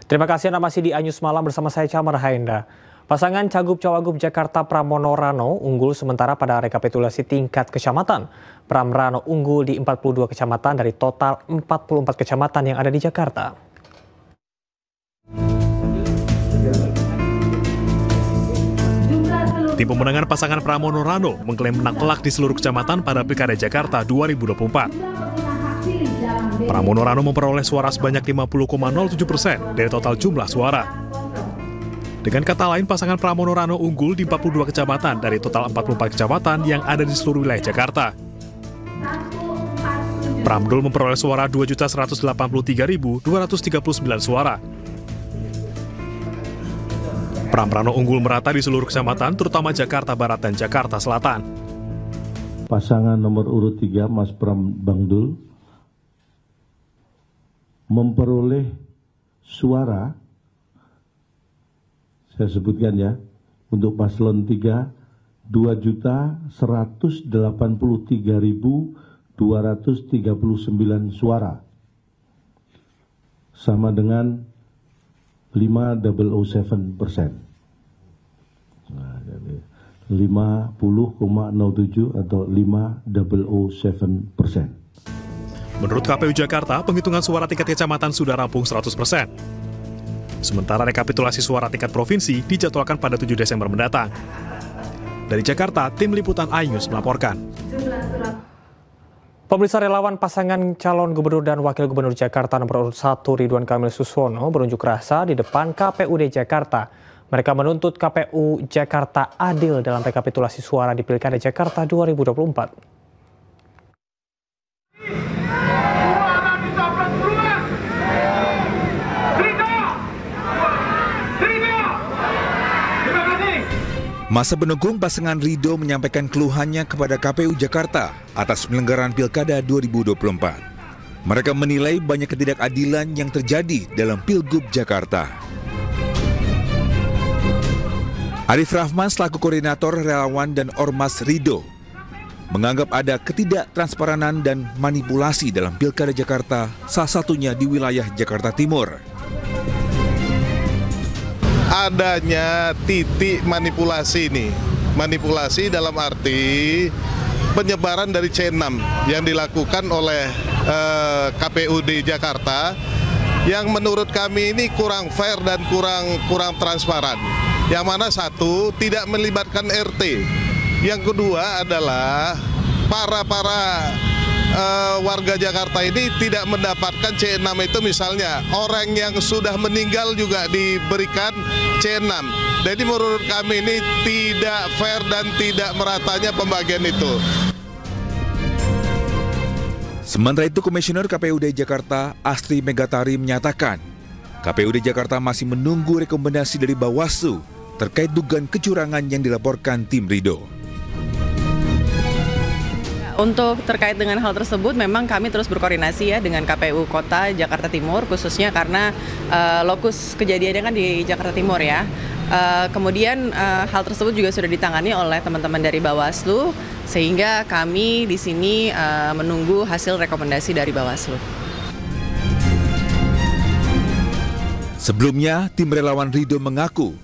Terima kasih Anda masih di Anyus Malam bersama saya Camar Haenda. Pasangan Cagup-Cawagup Jakarta Pramono Rano unggul sementara pada rekapitulasi tingkat kecamatan. Pram Rano unggul di 42 kecamatan dari total 44 kecamatan yang ada di Jakarta. Tim pemenangan pasangan Pramono Rano mengklaim menang telak di seluruh kecamatan pada Pilkada Jakarta 2024. Pramono Rano memperoleh suara sebanyak 50,07% dari total jumlah suara. Dengan kata lain, pasangan Pramono Rano unggul di 42 kecamatan dari total 44 kecamatan yang ada di seluruh wilayah Jakarta. Pramdul memperoleh suara 2.183.239 suara. Pram Rano unggul merata di seluruh kecamatan, terutama Jakarta Barat dan Jakarta Selatan. Pasangan nomor urut 3, Mas Pram Bangdul, memperoleh suara, saya sebutkan ya, untuk paslon 3, 2.183.239 suara, sama dengan 5,07%. Nah, jadi 50,07 atau 5,07%. Menurut KPU Jakarta, penghitungan suara tingkat kecamatan sudah rampung 100%. Sementara rekapitulasi suara tingkat provinsi dijadwalkan pada 7 Desember mendatang. Dari Jakarta, Tim Liputan iNews melaporkan. Pemirsa, relawan pasangan calon gubernur dan wakil gubernur Jakarta nomor urut 1 Ridwan Kamil Suswono berunjuk rasa di depan KPUD Jakarta. Mereka menuntut KPU Jakarta adil dalam rekapitulasi suara di Pilkada Jakarta 2024. Masa pendukung pasangan Ridho menyampaikan keluhannya kepada KPU Jakarta atas penyelenggaraan Pilkada 2024. Mereka menilai banyak ketidakadilan yang terjadi dalam Pilgub Jakarta. Arif Rahman selaku koordinator relawan dan Ormas Ridho menganggap ada ketidaktransparan dan manipulasi dalam Pilkada Jakarta, salah satunya di wilayah Jakarta Timur. Adanya titik manipulasi ini, manipulasi dalam arti penyebaran dari C6 yang dilakukan oleh KPUD Jakarta yang menurut kami ini kurang fair dan kurang transparan. Yang mana satu, tidak melibatkan RT. Yang kedua adalah para warga Jakarta ini tidak mendapatkan C6 itu, misalnya orang yang sudah meninggal juga diberikan C6. Jadi menurut kami ini tidak fair dan tidak meratanya pembagian itu. Sementara itu, Komisioner KPUD Jakarta Astri Megatari menyatakan KPUD Jakarta masih menunggu rekomendasi dari Bawaslu terkait dugaan kecurangan yang dilaporkan tim Ridho. Untuk terkait dengan hal tersebut, memang kami terus berkoordinasi ya dengan KPU Kota Jakarta Timur, khususnya karena lokus kejadiannya kan di Jakarta Timur ya. Kemudian hal tersebut juga sudah ditangani oleh teman-teman dari Bawaslu, sehingga kami di sini menunggu hasil rekomendasi dari Bawaslu. Sebelumnya, tim relawan Ridho mengaku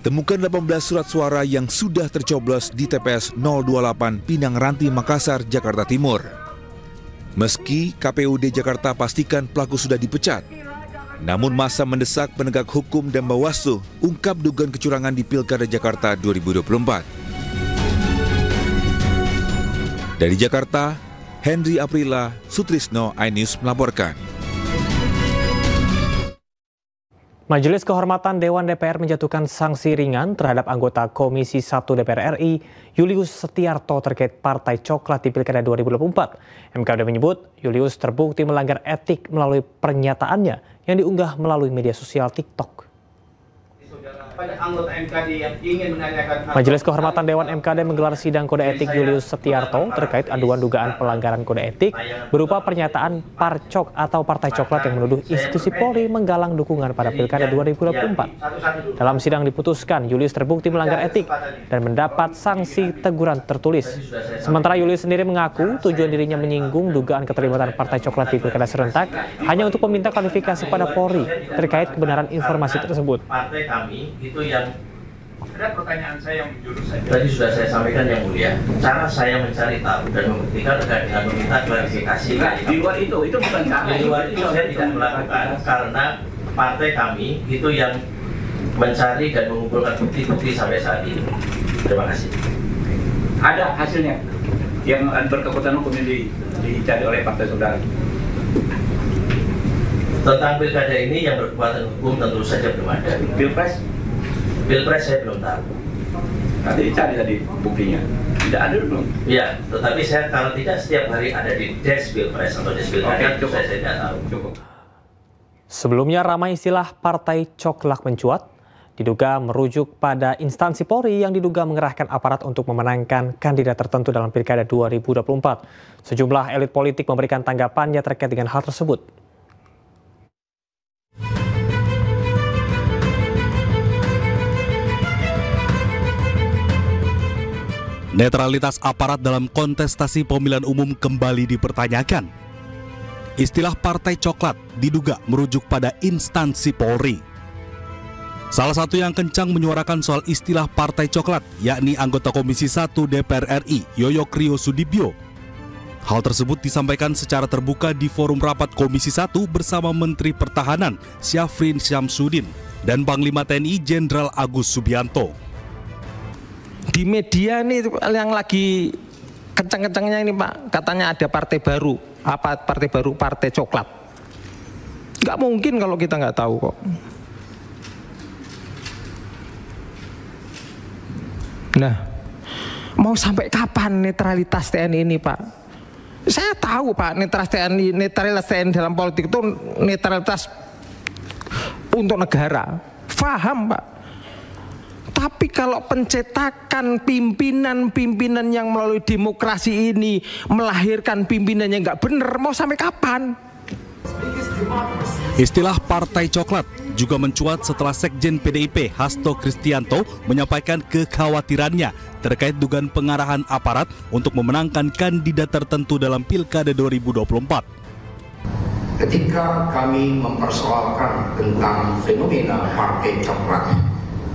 temukan 18 surat suara yang sudah tercoblos di TPS 028 Pinang Ranti, Makassar, Jakarta Timur. Meski KPUD Jakarta pastikan pelaku sudah dipecat, namun masa mendesak penegak hukum dan Bawaslu ungkap dugaan kecurangan di Pilkada Jakarta 2024. Dari Jakarta, Henry Aprila, Sutrisno, iNews melaporkan. Majelis Kehormatan Dewan DPR menjatuhkan sanksi ringan terhadap anggota Komisi 1 DPR RI, Julius Setiarto terkait Partai Coklat di Pilkada 2024. MKD menyebut Julius terbukti melanggar etik melalui pernyataannya yang diunggah melalui media sosial TikTok. kepada anggota MKD yang ingin menanyakan. Majelis Kehormatan Dewan MKD menggelar sidang kode etik Julius Setiarto terkait aduan dugaan pelanggaran kode etik berupa pernyataan Parcok atau Partai Coklat yang menuduh institusi Polri menggalang dukungan pada Pilkada 2024. Dalam sidang diputuskan Julius terbukti melanggar etik dan mendapat sanksi teguran tertulis. Sementara Julius sendiri mengaku tujuan dirinya menyinggung dugaan keterlibatan Partai Coklat di Pilkada serentak hanya untuk meminta klarifikasi pada Polri terkait kebenaran informasi tersebut. Partai kami itu yang ada pertanyaan saya yang menjurus saja. Tadi sudah saya sampaikan yang mulia, cara saya mencari tahu dan membuktikan dengan meminta klarifikasi. Di luar itu bukan cara. Di luar itu saya tidak melakukan karena partai kami itu yang mencari dan mengumpulkan bukti-bukti sampai saat ini. Terima kasih. Ada hasilnya yang berkekuatan hukum yang dicari oleh partai saudara. Tentang pilkada ini yang berkekuatan hukum tentu saja belum ada. Pilpres saya belum tahu. Nanti dicari tadi buktinya. Tidak ada belum? Ya, tetapi saya kalau tidak setiap hari ada di desk Pilpres atau desk Pilkada, saya tidak tahu. Cukup. Sebelumnya ramai istilah Partai Coklat mencuat, diduga merujuk pada instansi Polri yang diduga mengerahkan aparat untuk memenangkan kandidat tertentu dalam Pilkada 2024. Sejumlah elit politik memberikan tanggapannya terkait dengan hal tersebut. Netralitas aparat dalam kontestasi pemilihan umum kembali dipertanyakan. Istilah Partai Coklat diduga merujuk pada instansi Polri. Salah satu yang kencang menyuarakan soal istilah Partai Coklat, yakni anggota Komisi 1 DPR RI, Yoyo Krio Sudibyo. Hal tersebut disampaikan secara terbuka di forum rapat Komisi 1 bersama Menteri Pertahanan Syafrin Syamsuddin dan Panglima TNI Jenderal Agus Subianto. Di media ini yang lagi kencang-kencangnya ini Pak, katanya ada partai baru. Apa partai baru? Partai Coklat. Nggak mungkin kalau kita nggak tahu kok. Nah, mau sampai kapan netralitas TNI ini Pak? Saya tahu Pak, netralitas TNI dalam politik itu netralitas untuk negara. Paham Pak. Tapi kalau pencetakan pimpinan-pimpinan yang melalui demokrasi ini melahirkan pimpinan yang nggak benar, mau sampai kapan? Istilah Partai Coklat juga mencuat setelah Sekjen PDIP Hasto Kristianto menyampaikan kekhawatirannya terkait dugaan pengarahan aparat untuk memenangkan kandidat tertentu dalam Pilkada 2024. Ketika kami mempersoalkan tentang fenomena Partai Coklat,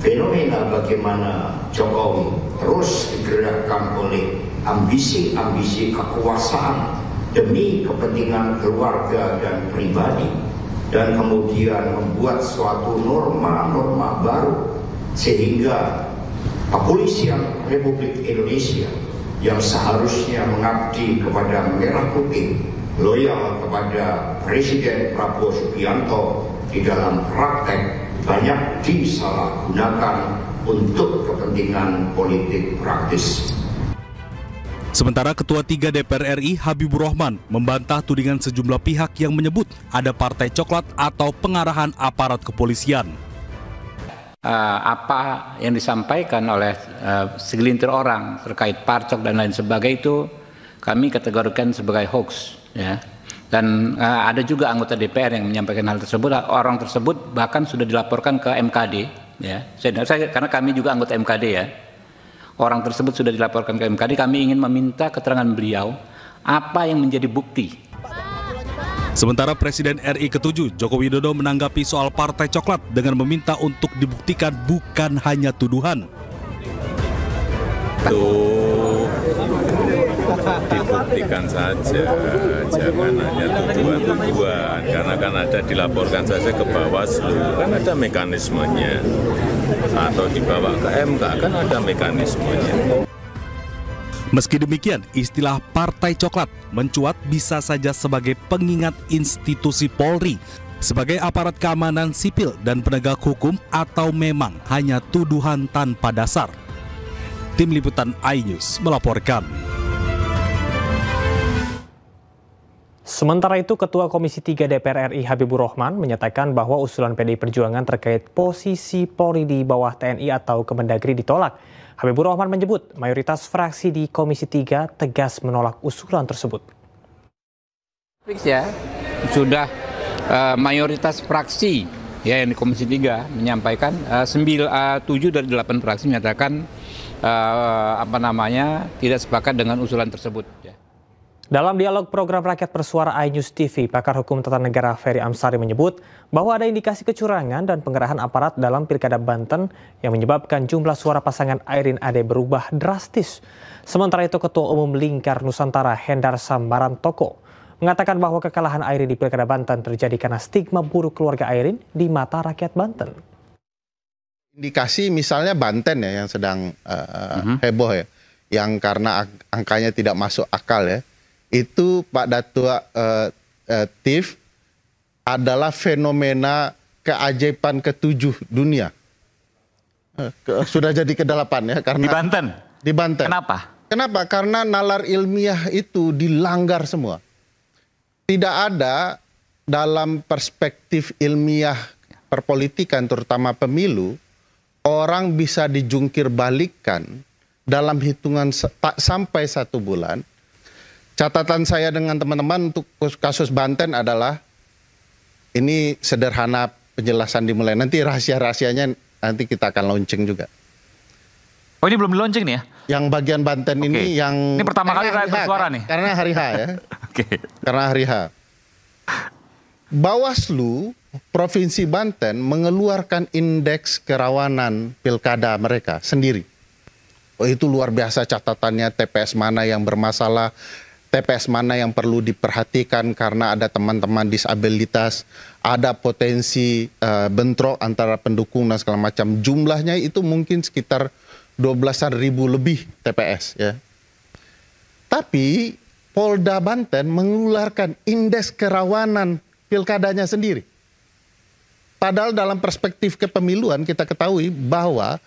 fenomena bagaimana Jokowi terus digerakkan oleh ambisi-ambisi kekuasaan demi kepentingan keluarga dan pribadi, dan kemudian membuat suatu norma-norma baru sehingga kepolisian Republik Indonesia yang seharusnya mengabdi kepada merah putih, loyal kepada Presiden Prabowo Subianto, di dalam praktek banyak disalahgunakan untuk kepentingan politik praktis. Sementara Ketua 3 DPR RI Habibur Rahman membantah tudingan sejumlah pihak yang menyebut ada Partai Coklat atau pengarahan aparat kepolisian. Apa yang disampaikan oleh segelintir orang terkait Parcok dan lain sebagainya itu kami kategorikan sebagai hoax, ya. Dan ada juga anggota DPR yang menyampaikan hal tersebut. Orang tersebut bahkan sudah dilaporkan ke MKD, ya. Karena kami juga anggota MKD, ya. Orang tersebut sudah dilaporkan ke MKD. Kami ingin meminta keterangan beliau apa yang menjadi bukti. Sementara Presiden RI ke-7 Joko Widodo menanggapi soal Partai Coklat dengan meminta untuk dibuktikan bukan hanya tuduhan. Dibuktikan saja, jangan hanya tuduhan-tuduhan, karena kan ada dilaporkan saja ke Bawaslu, kan ada mekanismenya, atau dibawa ke MK, kan ada mekanismenya. Meski demikian, istilah Partai Coklat mencuat bisa saja sebagai pengingat institusi Polri, sebagai aparat keamanan sipil dan penegak hukum, atau memang hanya tuduhan tanpa dasar. Tim Liputan iNews melaporkan. Sementara itu, Ketua Komisi 3 DPR RI Habibur Rahman menyatakan bahwa usulan PDI Perjuangan terkait posisi Polri di bawah TNI atau Kemendagri ditolak. Habibur Rahman menyebut mayoritas fraksi di Komisi 3 tegas menolak usulan tersebut. Ya, sudah mayoritas fraksi ya yang di Komisi 3 menyampaikan 7 dari 8 fraksi menyatakan tidak sepakat dengan usulan tersebut. Ya. Dalam dialog program Rakyat Bersuara iNews TV, pakar hukum tata negara Ferry Amsari menyebut bahwa ada indikasi kecurangan dan pengerahan aparat dalam Pilkada Banten yang menyebabkan jumlah suara pasangan Airin Ade berubah drastis. Sementara itu, Ketua Umum Lingkar Nusantara Hendar Sambarantoko mengatakan bahwa kekalahan Airin di Pilkada Banten terjadi karena stigma buruk keluarga Airin di mata rakyat Banten. Indikasi misalnya Banten ya yang sedang heboh ya, yang karena angkanya tidak masuk akal ya. Itu Pak Datua Tif adalah fenomena keajaiban ke-7 dunia. Sudah jadi ke-8 ya karena di Banten. Di Banten. Kenapa? Kenapa? Karena nalar ilmiah itu dilanggar semua. Tidak ada dalam perspektif ilmiah perpolitikan terutama pemilu orang bisa dijungkir balikkan dalam hitungan tak sampai 1 bulan. Catatan saya dengan teman-teman untuk kasus Banten adalah ini sederhana penjelasan dimulai. Nanti rahasia-rahasianya nanti kita akan launching juga. Oh, ini belum di launching nih ya? Yang bagian Banten ini yang... Ini pertama kali Rakyat Bersuara nih? Karena hari H ya. Oke. Karena hari H. Bawaslu Provinsi Banten mengeluarkan indeks kerawanan pilkada mereka sendiri. Oh, itu luar biasa catatannya, TPS mana yang bermasalah, TPS mana yang perlu diperhatikan karena ada teman-teman disabilitas, ada potensi bentrok antara pendukung dan segala macam. Jumlahnya itu mungkin sekitar 12.000 lebih TPS ya. Tapi Polda Banten mengeluarkan indeks kerawanan pilkadanya sendiri. Padahal dalam perspektif kepemiluan kita ketahui bahwa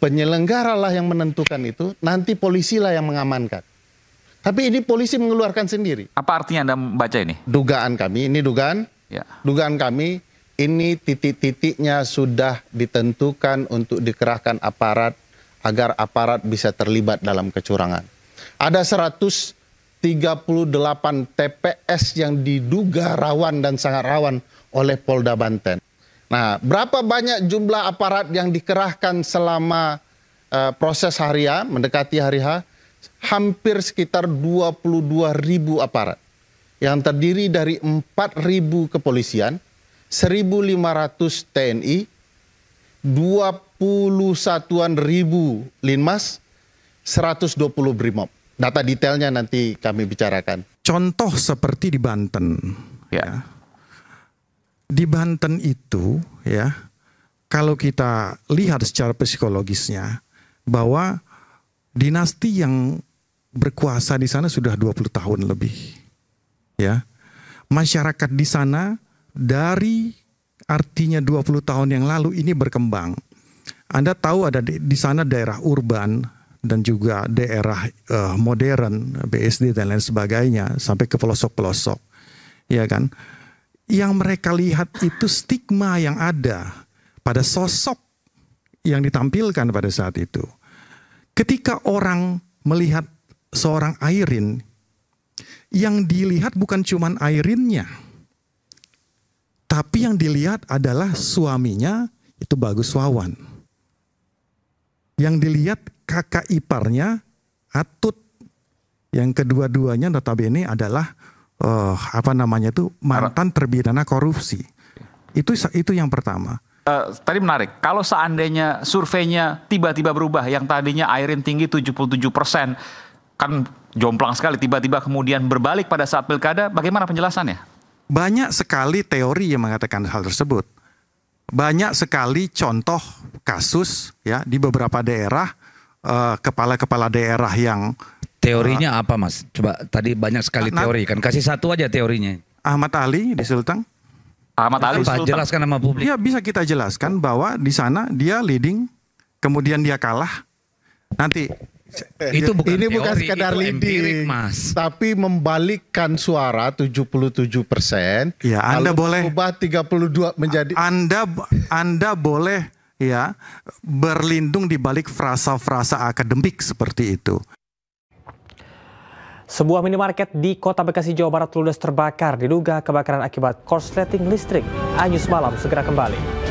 penyelenggara lah yang menentukan itu, nanti polisi lah yang mengamankan. Tapi ini polisi mengeluarkan sendiri. Apa artinya Anda membaca ini? Dugaan kami, ini dugaan. Ya. Dugaan kami, ini titik-titiknya sudah ditentukan untuk dikerahkan aparat agar aparat bisa terlibat dalam kecurangan. Ada 138 TPS yang diduga rawan dan sangat rawan oleh Polda Banten. Nah, berapa banyak jumlah aparat yang dikerahkan selama proses hari H, mendekati hari H? Hampir sekitar 22.000 aparat yang terdiri dari 4.000 kepolisian, 1.500 TNI, 21.000 Linmas, 120 Brimob. Data detailnya nanti kami bicarakan. Contoh seperti di Banten. Ya. Di Banten itu ya, kalau kita lihat secara psikologisnya bahwa dinasti yang berkuasa di sana sudah 20 tahun lebih. Ya. Masyarakat di sana dari artinya 20 tahun yang lalu ini berkembang. Anda tahu ada di sana daerah urban dan juga daerah modern, BSD dan lain sebagainya sampai ke pelosok-pelosok. Ya kan? Yang mereka lihat itu stigma yang ada pada sosok yang ditampilkan pada saat itu. Ketika orang melihat seorang Airin, yang dilihat bukan cuma Airinnya, tapi yang dilihat adalah suaminya itu Bagus Wawan. Yang dilihat kakak iparnya Atut, yang kedua-duanya notabene adalah mantan terpidana korupsi. Itu yang pertama. Tadi menarik, kalau seandainya surveinya tiba-tiba berubah, yang tadinya Airin tinggi 77%, kan jomplang sekali, tiba-tiba kemudian berbalik pada saat pilkada, bagaimana penjelasannya? Banyak sekali teori yang mengatakan hal tersebut. Banyak sekali contoh kasus ya di beberapa daerah, kepala-kepala daerah yang... Teorinya apa Mas? Coba tadi banyak sekali teori kan, kasih satu aja teorinya. Ahmad Ali di Sulteng. Ahmad Ali Sulteng. Jelaskan nama publik. Ya bisa kita jelaskan bahwa di sana dia leading, kemudian dia kalah. Nanti Itu bukan ini bukan teori, sekedar itu empirik, leading, Mas. tapi membalikkan suara 77%. Ya, Anda boleh ubah 32 menjadi. Anda boleh ya berlindung di balik frasa-frasa akademik seperti itu. Sebuah minimarket di Kota Bekasi, Jawa Barat ludes terbakar. Diduga kebakaran akibat korsleting listrik. Anyus Malam segera kembali.